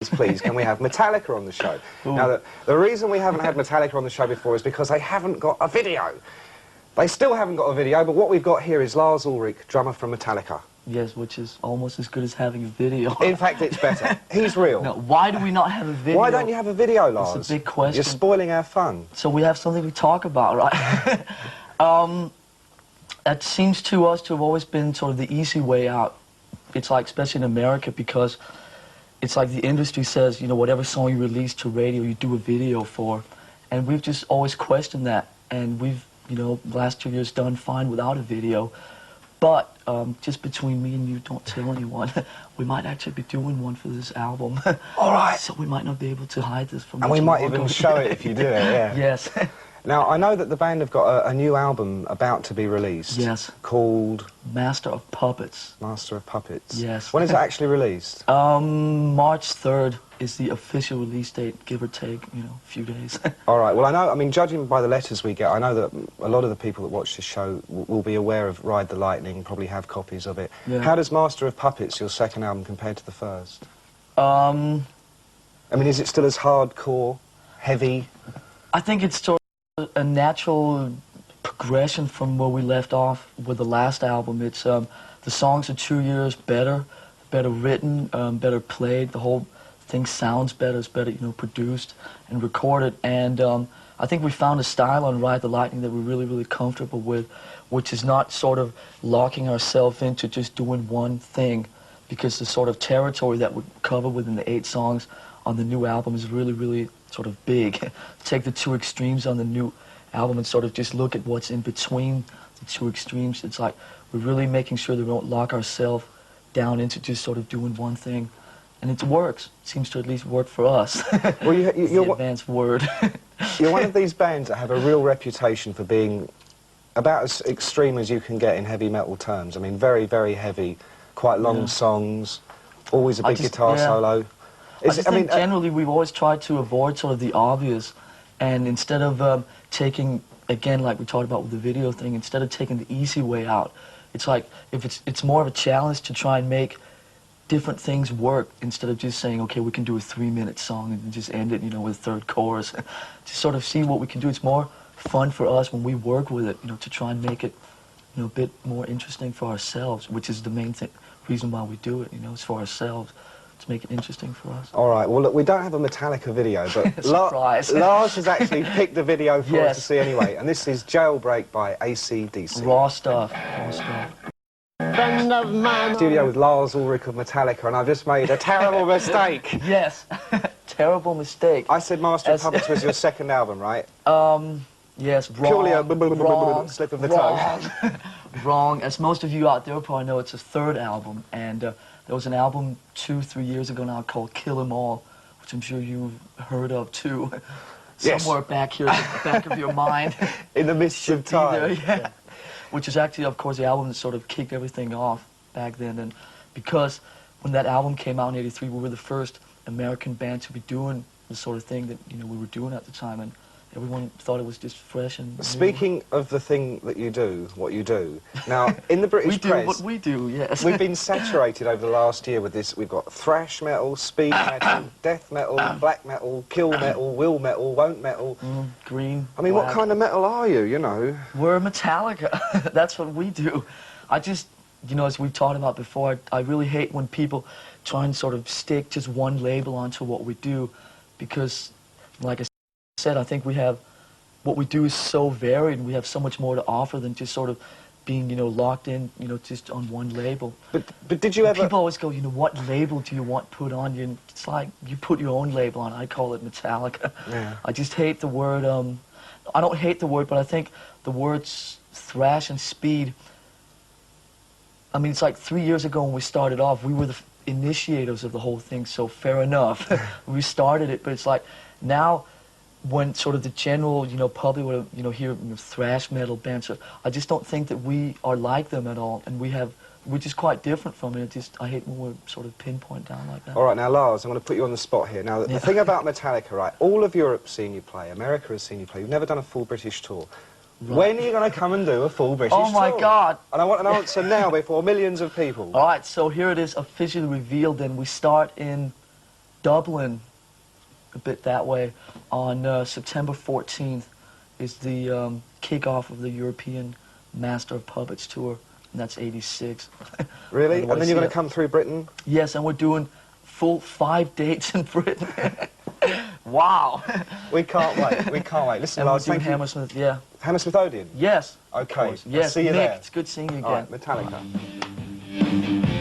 please, can we have Metallica on the show? Ooh. Now, the reason we haven't had Metallica on the show before is because they haven't got a video. They still haven't got a video, but what we've got here is Lars Ulrich, drummer from Metallica. Yes, which is almost as good as having a video. In fact, it's better. He's real. No, why do we not have a video? Why don't you have a video, Lars? That's a big question. You're spoiling our fun. So we have something to talk about, right? That seems to us to have always been sort of the easy way out. It's like, especially in America, because it's like the industry says, you know, whatever song you release to radio, you do a video for. And we've just always questioned that. And we've, you know, the last 2 years done fine without a video. But just between me and you, don't tell anyone, we might actually be doing one for this album. All right. So we might not be able to hide this from And we might even show it if you do it, yeah. Yes. Now, I know that the band have got a new album about to be released. Yes. Called? Master of Puppets. Master of Puppets. Yes. When is it actually released? March 3rd is the official release date, give or take, you know, a few days. All right. Well, I mean, judging by the letters we get, I know that a lot of the people that watch this show will be aware of Ride the Lightning, probably have copies of it. Yeah. How does Master of Puppets, your second album, compare to the first? I mean, is it still as hardcore, heavy? I think it's sort of a natural progression from where we left off with the last album. It's the songs are 2 years better written, better played. The whole thing sounds better. It's better, you know, produced and recorded. And I think we found a style on Ride the Lightning that we're really, really comfortable with, which is not sort of locking ourselves into just doing one thing, because the sort of territory that we cover within the 8 songs on the new album is really, really sort of big. Take the 2 extremes on the new album and sort of just look at what's in between the 2 extremes. It's like we're really making sure that we don't lock ourselves down into just sort of doing one thing. And it works. It seems to at least work for us. Well, you're the advanced word. You're one of these bands that have a real reputation for being about as extreme as you can get in heavy metal terms. I mean, very, very heavy, quite long songs, always a big guitar solo. I think generally we've always tried to avoid sort of the obvious, and instead of taking, again, like we talked about with the video thing, instead of taking the easy way out, it's like if it's more of a challenge to try and make different things work instead of just saying, okay, we can do a 3-minute song and just end it, you know, with a third chorus. Just sort of see what we can do. It's more fun for us when we work with it, you know, to try and make it, you know, a bit more interesting for ourselves, which is the main reason why we do it, you know, it's for ourselves. To make it interesting for us. All right, well, look, we don't have a Metallica video, but Lars has actually picked the video for us to see anyway, and this is Jailbreak by AC/DC. Raw stuff, raw stuff. Friend of mine. Studio with Lars Ulrich of Metallica, and I've just made a terrible mistake. Yes, terrible mistake. I said Master of Puppets was your second album, right? Yes, wrong. Purely a slip of the tongue. Wrong. As most of you out there probably know, it's a third album, and there was an album 2-3 years ago now called Kill 'Em All, which I'm sure you've heard of too. Somewhere back here, at the back of your mind. In the midst of time. Yeah. Which is actually, of course, the album that sort of kicked everything off back then. And because when that album came out in '83, we were the first American band to be doing the sort of thing that, you know, we were doing at the time. And everyone thought it was just fresh and new. Speaking of the thing that you do, what you do, now, in the British press... We do what we do, yes. We've been saturated over the last year with this. We've got thrash metal, speed metal, death metal, black metal, kill metal, will metal, won't metal. Green, I mean, black. What kind of metal are you, you know? We're Metallica. That's what we do. I just, you know, as we've talked about before, I really hate when people try and sort of stick just one label onto what we do, because, like I said, I think we have, what we do is so varied, and we have so much more to offer than just sort of being, you know, locked in, you know, just on one label. But did you ever... People always go, you know, what label do you want put on you? And it's like, you put your own label on. I call it Metallica. Yeah. I just hate the word, I don't hate the word, but I think the words thrash and speed, I mean, it's like 3 years ago when we started off, we were the initiators of the whole thing, so fair enough. We started it, but it's like, now, when sort of the general, you know, public would, you know, hear, you know, thrash metal bands, I just don't think that we are like them at all, and we're just quite different from it. I hate when we're sort of pinpoint down like that. All right, now Lars, I'm going to put you on the spot here. Now, the thing about Metallica, right, all of Europe's seen you play, America has seen you play, you've never done a full British tour. Right. When are you going to come and do a full British tour? Oh my God! And I want an answer now before millions of people. All right, so here it is officially revealed, and we start in Dublin, a bit that way. On September 14th is the kickoff of the European Master of Puppets tour, and that's 86. Really? And then you're going to come through Britain? Yes, and we're doing full 5 dates in Britain. Wow. We can't wait. We can't wait. Listen, and Lars, we're doing Hammersmith, yeah. Hammersmith Odeon? Yes. Okay. Yes, I'll see you Nick, there. it's good seeing you again. All right, Metallica.